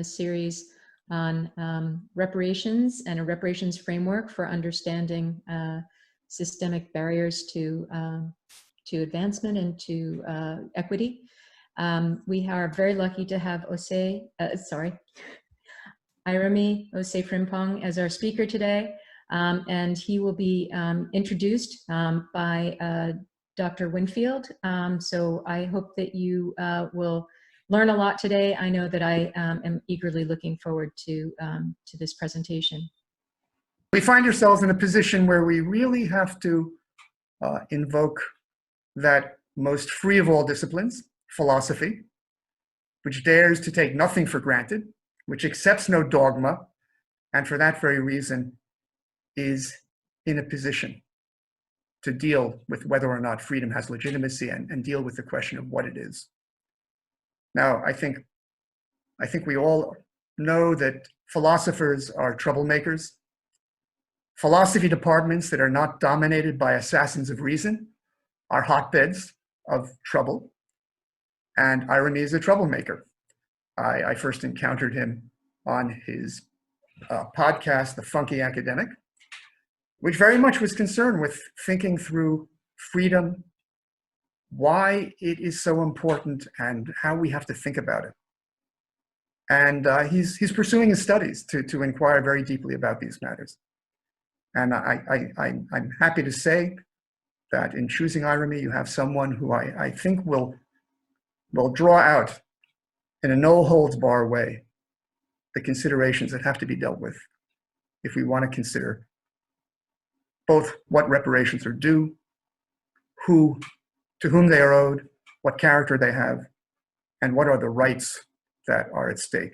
this series on reparations and a reparations framework for understanding systemic barriers to advancement and to equity. We are very lucky to have Irami Osei Frimpong as our speaker today, and he will be introduced by Dr. Winfield. So I hope that you will learn a lot today. I know that I am eagerly looking forward to this presentation. We find ourselves in a position where we really have to invoke that most free of all disciplines, philosophy, which dares to take nothing for granted, which accepts no dogma, and for that very reason is in a position to deal with whether or not freedom has legitimacy and deal with the question of what it is. Now, I think we all know that philosophers are troublemakers. Philosophy departments that are not dominated by assassins of reason are hotbeds of trouble. And Irami is a troublemaker. I first encountered him on his podcast, The Funky Academic, which very much was concerned with thinking through freedom, why it is so important, and how we have to think about it. And he's pursuing his studies to inquire very deeply about these matters. And I'm happy to say that in choosing Irami, you have someone who I think will draw out in a no-holds-bar way the considerations that have to be dealt with if we want to consider both what reparations are due, to whom they are owed, what character they have, and what are the rights that are at stake.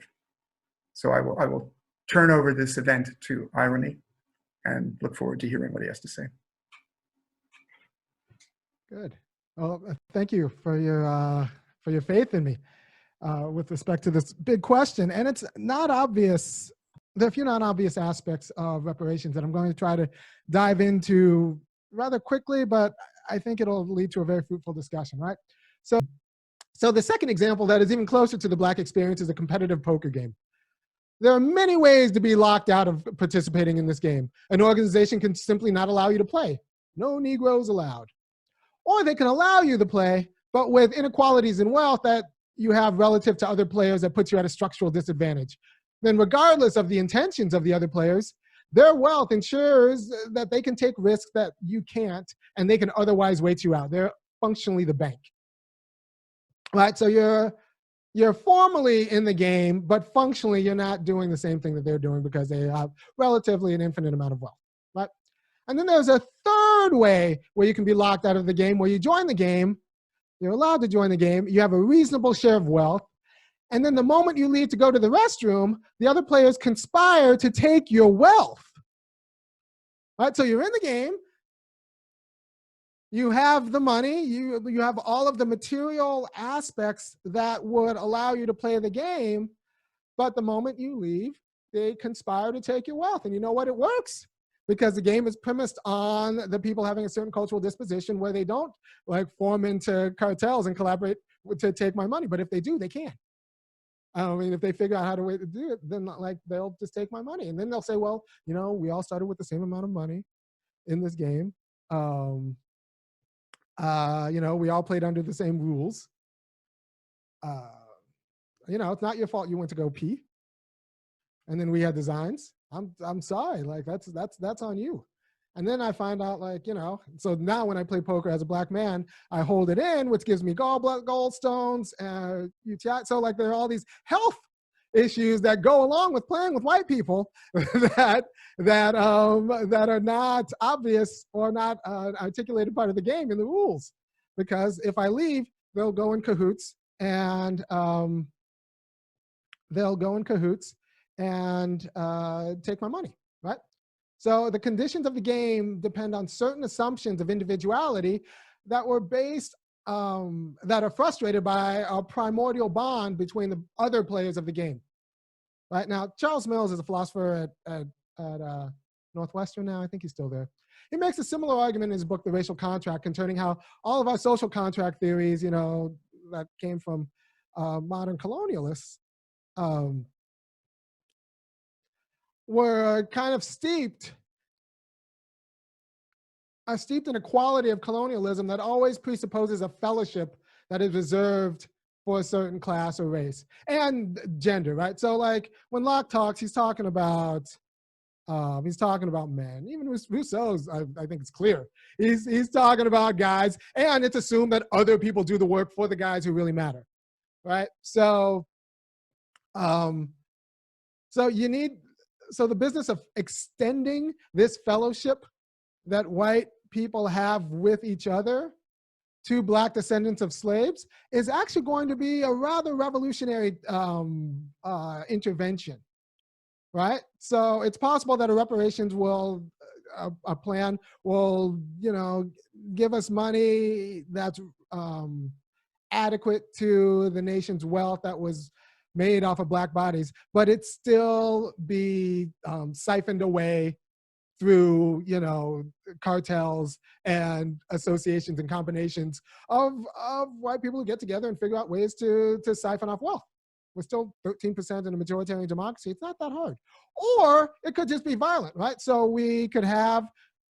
So I will turn over this event to Irami and look forward to hearing what he has to say. Good. Well, thank you for your faith in me with respect to this big question. And it's not obvious. There are a few non-obvious aspects of reparations that I'm going to try to dive into rather quickly, but I think it'll lead to a very fruitful discussion, right? So the second example that is even closer to the Black experience is a competitive poker game. There are many ways to be locked out of participating in this game. An organization can simply not allow you to play. No Negroes allowed. Or they can allow you to play, but with inequalities in wealth that you have relative to other players that puts you at a structural disadvantage. Then regardless of the intentions of the other players, their wealth ensures that they can take risks that you can't, and they can otherwise wait you out. They're functionally the bank. Right, so you're formally in the game, but functionally you're not doing the same thing that they're doing because they have relatively an infinite amount of wealth, right? And then there's a third way where you can be locked out of the game, where you join the game, you're allowed to join the game, you have a reasonable share of wealth, and then the moment you leave to go to the restroom, the other players conspire to take your wealth. Right, so you're in the game, you have the money, you have all of the material aspects that would allow you to play the game, but the moment you leave, they conspire to take your wealth. And you know what? It works because the game is premised on the people having a certain cultural disposition where they don't like form into cartels and collaborate to take my money. But if they do, they can. I mean, if they figure out how to do it, then like they'll just take my money. And then they'll say, well, you know, we all started with the same amount of money in this game. You know, we all played under the same rules. You know, it's not your fault you went to go pee. And then we had designs. I'm sorry, like that's on you. And then I find out, like, you know, so now when I play poker as a Black man, I hold it in, which gives me gallstones, UTI. So like there are all these health issues that go along with playing with white people that are not obvious or not articulated part of the game in the rules. Because if I leave, they'll go in cahoots and take my money, right? So the conditions of the game depend on certain assumptions of individuality that were based, that are frustrated by a primordial bond between the other players of the game. Right now, Charles Mills is a philosopher at Northwestern now. I think he's still there. He makes a similar argument in his book, The Racial Contract, concerning how all of our social contract theories, you know, that came from modern colonialists, were kind of steeped in a quality of colonialism that always presupposes a fellowship that is reserved for a certain class or race and gender, right? So like when Locke talks, he's talking about men. Even Rousseau's, I think it's clear. He's talking about guys, and it's assumed that other people do the work for the guys who really matter, right? So, so the business of extending this fellowship that white people have with each other to Black descendants of slaves is actually going to be a rather revolutionary intervention, right? So it's possible that a reparations a plan will, give us money that's adequate to the nation's wealth that was made off of Black bodies, but it still be siphoned away through, cartels and associations and combinations of white people who get together and figure out ways to siphon off wealth. We're still 13% in a majoritarian democracy. It's not that hard. Or it could just be violent, right? So we could have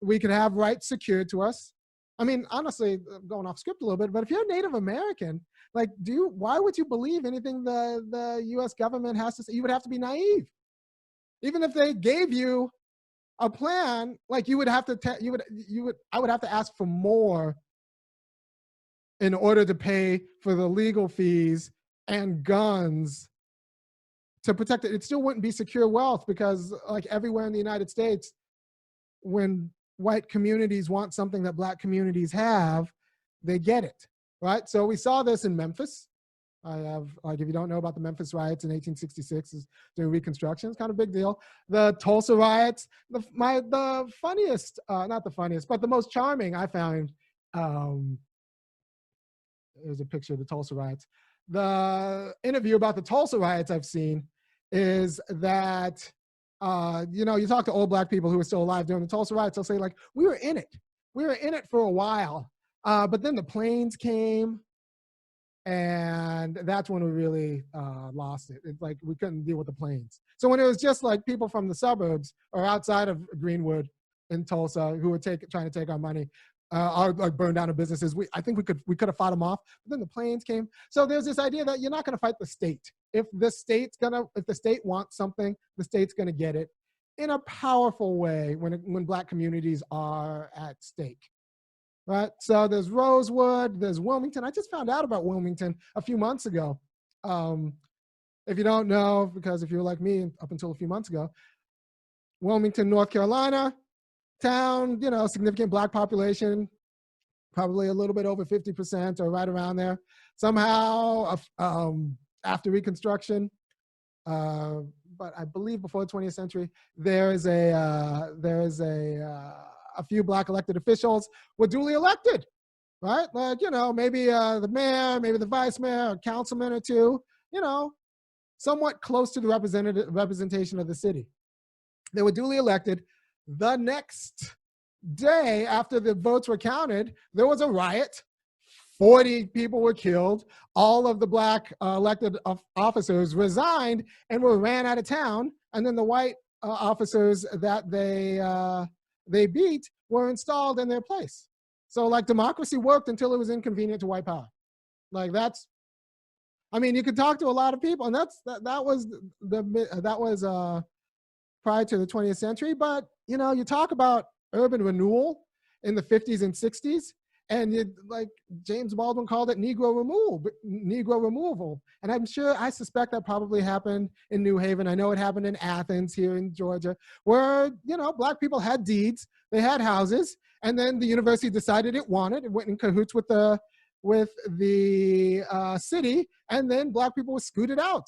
rights secured to us. I mean, honestly, going off script a little bit, but if you're Native American, like, why would you believe anything the U.S. government has to say? You would have to be naive. Even if they gave you a plan, like I would have to ask for more in order to pay for the legal fees and guns to protect it. It still wouldn't be secure wealth, because like everywhere in the United States, when white communities want something that Black communities have, they get it, right? So we saw this in Memphis. If you don't know about the Memphis riots in 1866, during Reconstruction, it's kind of a big deal. The Tulsa riots, the funniest, not the funniest, but the most charming I found, there's a picture of the Tulsa riots. The interview about the Tulsa riots I've seen is that, you talk to old Black people who are still alive during the Tulsa riots, they'll say like, we were in it for a while, but then the planes came, and that's when we really lost it. It's like we couldn't deal with the planes. So when it was just like people from the suburbs or outside of Greenwood in Tulsa who were trying to take our money, or burn down our businesses, I think we could have fought them off. But then the planes came. So there's this idea that you're not going to fight the state. If the state wants something, the state's going to get it in a powerful way when Black communities are at stake. Right, so there's Rosewood, there's Wilmington. I just found out about Wilmington a few months ago. If you don't know, because if you're like me up until a few months ago, Wilmington, North Carolina, town, significant Black population, probably a little bit over 50% or right around there. Somehow, after Reconstruction, but I believe before the 20th century, there is a few Black elected officials were duly elected, right? Like, maybe the mayor, maybe the vice mayor, a councilman or two, somewhat close to the representation of the city. They were duly elected. The next day after the votes were counted, there was a riot. 40 people were killed. All of the Black elected officers resigned and were ran out of town. And then the white officers that they beat were installed in their place. So like democracy worked until it was inconvenient to white power. Like you could talk to a lot of people, and that was prior to the 20th century. But you talk about urban renewal in the 50s and 60s, and like James Baldwin called it Negro removal. And I suspect that probably happened in New Haven. I know it happened in Athens here in Georgia, where, Black people had deeds, they had houses, and then the university decided it went in cahoots with the city, and then Black people were scooted out.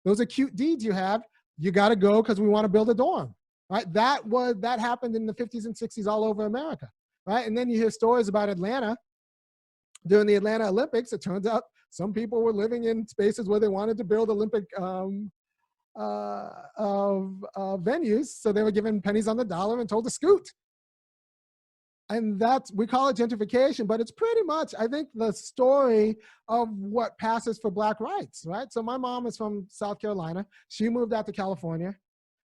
Those are cute deeds you have. You got to go because we want to build a dorm, right? That happened in the 50s and 60s all over America. Right, and then you hear stories about Atlanta during the Atlanta Olympics. It turns out some people were living in spaces where they wanted to build Olympic venues, so they were given pennies on the dollar and told to scoot. And we call it gentrification, but it's pretty much, I think, the story of what passes for Black rights, right? So my mom is from South Carolina. She moved out to California.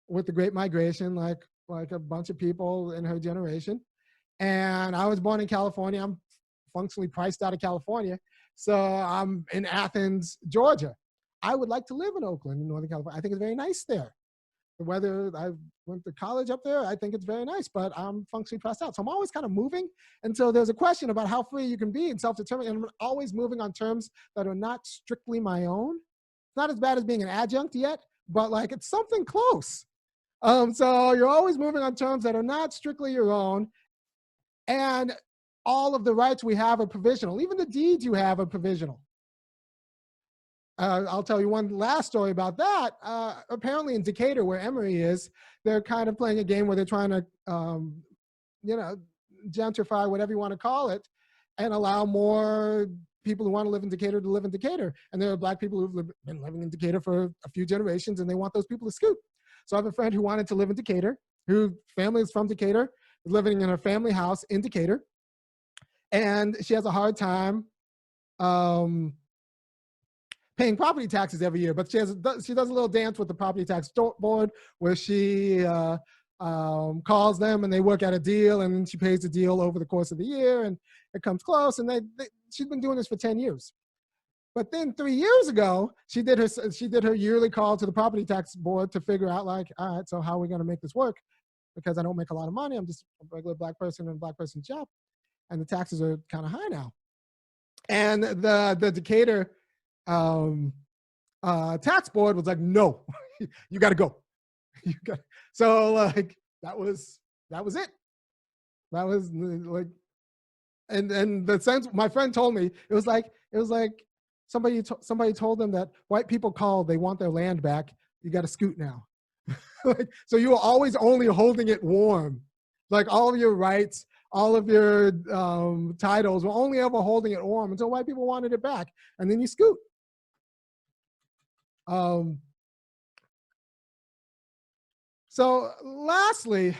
with the Great Migration, like a bunch of people in her generation. And I was born in California. I'm functionally priced out of California. So I'm in Athens, Georgia. I would like to live in Oakland, in Northern California. I think it's very nice there. The weather, I went to college up there. I think it's very nice, but I'm functionally priced out. So I'm always kind of moving. And so there's a question about how free you can be and self-determined. And I'm always moving on terms that are not strictly my own. It's not as bad as being an adjunct yet, but like it's something close. So you're always moving on terms that are not strictly your own. And all of the rights we have are provisional. Even the deeds you have are provisional. I'll tell you one last story about that. Apparently in Decatur, where Emory is, they're kind of playing a game where they're trying to, gentrify, whatever you want to call it, and allow more people who want to live in Decatur to live in Decatur. And there are Black people who've been living in Decatur for a few generations, and they want those people to scoot. So I have a friend who wanted to live in Decatur, whose family is from Decatur, living in her family house in Decatur. And she has a hard time paying property taxes every year, but she does a little dance with the property tax board where she calls them and they work out a deal, and then she pays the deal over the course of the year, and it comes close. And she's been doing this for 10 years. But then 3 years ago, she did her yearly call to the property tax board to figure out, like, all right, so how are we going to make this work? Because I don't make a lot of money. I'm just a regular Black person in a Black person's job, and the taxes are kind of high now. And the Decatur tax board was like, no, you got to go. So like that was it. That was like, and the sense my friend told me, it was like somebody told them that white people called, they want their land back. You got to scoot now. Like, so you were always only holding it warm. Like all of your rights, all of your titles were only ever holding it warm until white people wanted it back, and then you scoot. So lastly,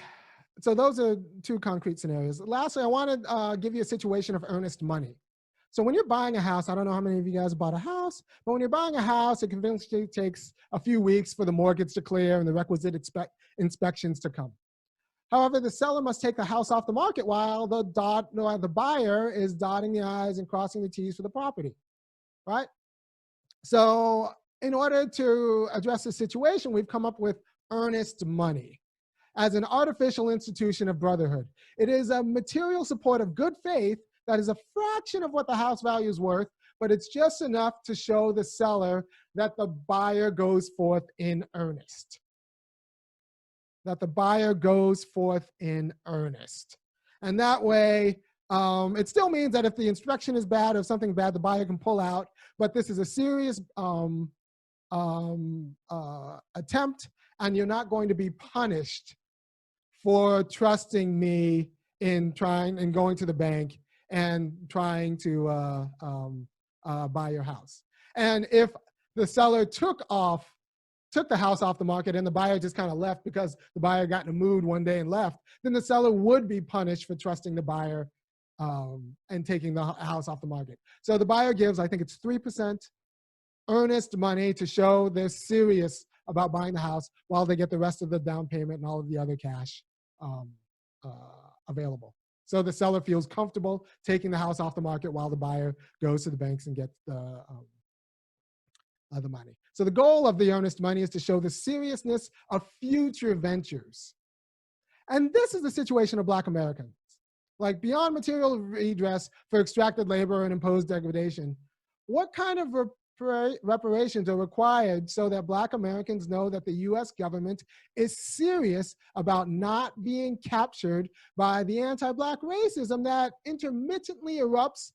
so those are two concrete scenarios. Lastly, I want to give you a situation of earnest money. So when you're buying a house, I don't know how many of you guys bought a house, but when you're buying a house, it conventionally takes a few weeks for the mortgage to clear and the requisite inspections to come. However, the seller must take the house off the market while the buyer is dotting the I's and crossing the T's for the property, right? So in order to address this situation, we've come up with earnest money as an artificial institution of brotherhood. It is a material support of good faith that is a fraction of what the house value is worth, but it's just enough to show the seller that the buyer goes forth in earnest. That the buyer goes forth in earnest. And that way, it still means that if the inspection is bad or something bad, the buyer can pull out, but this is a serious attempt, and you're not going to be punished for trusting me in going to the bank and trying to buy your house. And if the seller took the house off the market and the buyer just kind of left because the buyer got in a mood one day and left, then the seller would be punished for trusting the buyer and taking the house off the market. So the buyer gives, I think it's 3% earnest money to show they're serious about buying the house while they get the rest of the down payment and all of the other cash available. So the seller feels comfortable taking the house off the market while the buyer goes to the banks and gets the money. So the goal of the earnest money is to show the seriousness of future ventures. And this is the situation of Black Americans. Like beyond material redress for extracted labor and imposed degradation, what kind of reparations are required so that Black Americans know that the US government is serious about not being captured by the anti-Black racism that intermittently erupts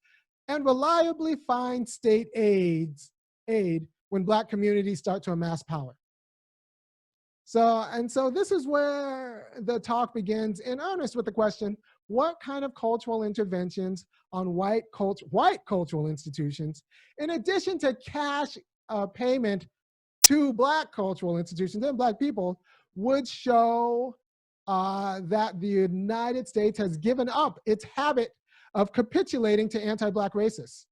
and reliably finds state aid when Black communities start to amass power? So this is where the talk begins in earnest with the question, what kind of cultural interventions on white cultural institutions, in addition to cash payment to Black cultural institutions and Black people, would show that the United States has given up its habit of capitulating to anti-Black racists?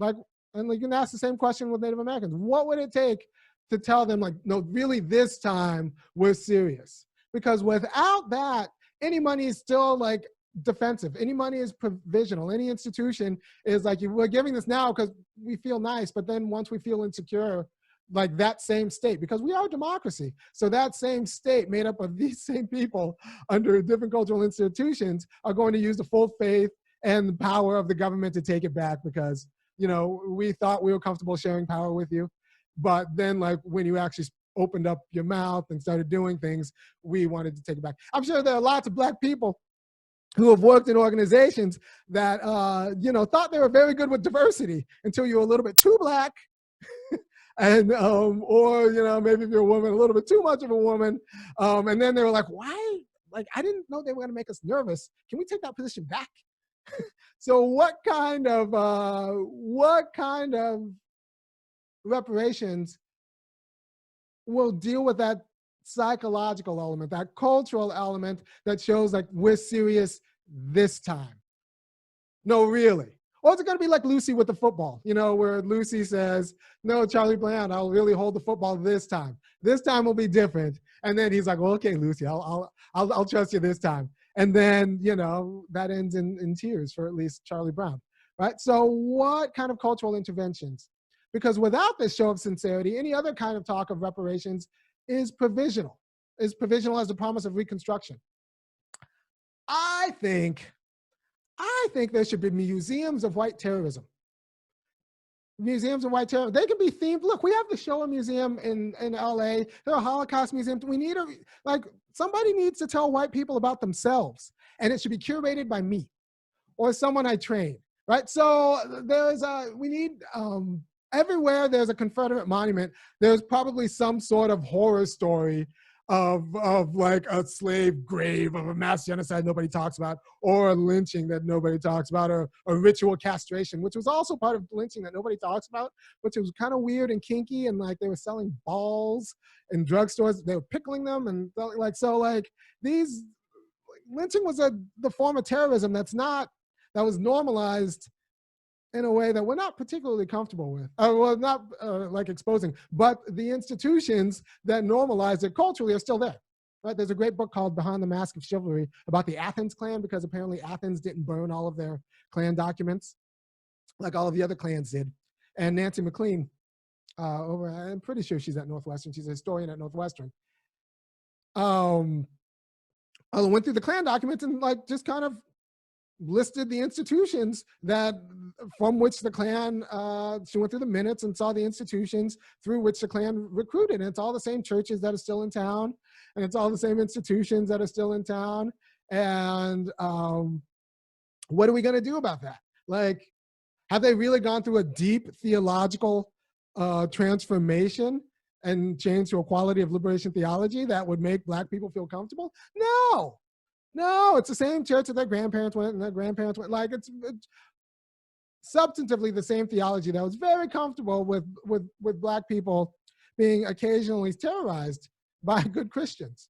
And you can ask the same question with Native Americans. What would it take to tell them like, no, really this time we're serious. Because without that, any money is still like defensive. Any money is provisional. Any institution is like, we're giving this now because we feel nice, but then once we feel insecure, like that same state, because we are a democracy. So that same state made up of these same people under different cultural institutions are going to use the full faith and the power of the government to take it back because, you know, we thought we were comfortable sharing power with you. But then like when you actually opened up your mouth and started doing things, we wanted to take it back. I'm sure there are lots of Black people who have worked in organizations that, you know, thought they were very good with diversity until you were a little bit too Black. And or you know, maybe if you're a woman, a little bit too much of a woman, and then they were like, why, like I didn't know they were going to make us nervous, can we take that position back? So what kind of reparations will deal with that psychological element, that cultural element that shows like we're serious this time? No, really. Or is it going to be like Lucy with the football, you know, where Lucy says, no, Charlie Brown, I'll really hold the football this time. This time will be different. And then he's like, well, okay, Lucy, I'll trust you this time. And then, you know, that ends in tears for at least Charlie Brown, right? So what kind of cultural interventions? Because without this show of sincerity, any other kind of talk of reparations is provisional as the promise of reconstruction. I think there should be museums of white terrorism. Museums of white terrorism. They can be themed. Look, we have the Shoah Museum in LA. There are Holocaust museums. We need somebody needs to tell white people about themselves, and it should be curated by me or someone I train, right? So we need, everywhere there's a Confederate monument, there's probably some sort of horror story of like a slave grave, of a mass genocide nobody talks about, or a lynching that nobody talks about, or a ritual castration, which was also part of lynching that nobody talks about, which was kind of weird and kinky, and like they were selling balls in drugstores, they were pickling them, and like, so like these, lynching was the form of terrorism that was normalized in a way that we're not particularly comfortable with, well, not like exposing, but the institutions that normalize it culturally are still there, right? There's a great book called Behind the Mask of Chivalry about the Athens clan, because apparently Athens didn't burn all of their clan like all of the other clans did. And Nancy McLean, I'm pretty sure she's at Northwestern, she's a historian at Northwestern, went through the clan documents and like just kind of listed the institutions that from which the Klan, she went through the minutes and saw the institutions through which the Klan recruited. And it's all the same churches that are still in town, and it's all the same institutions that are still in town. And what are we going to do about that? Like, have they really gone through a deep theological transformation and change to a quality of liberation theology that would make Black people feel comfortable? No, it's the same church that their grandparents went and their grandparents went. Like it's substantively the same theology that was very comfortable with Black people being occasionally terrorized by good Christians.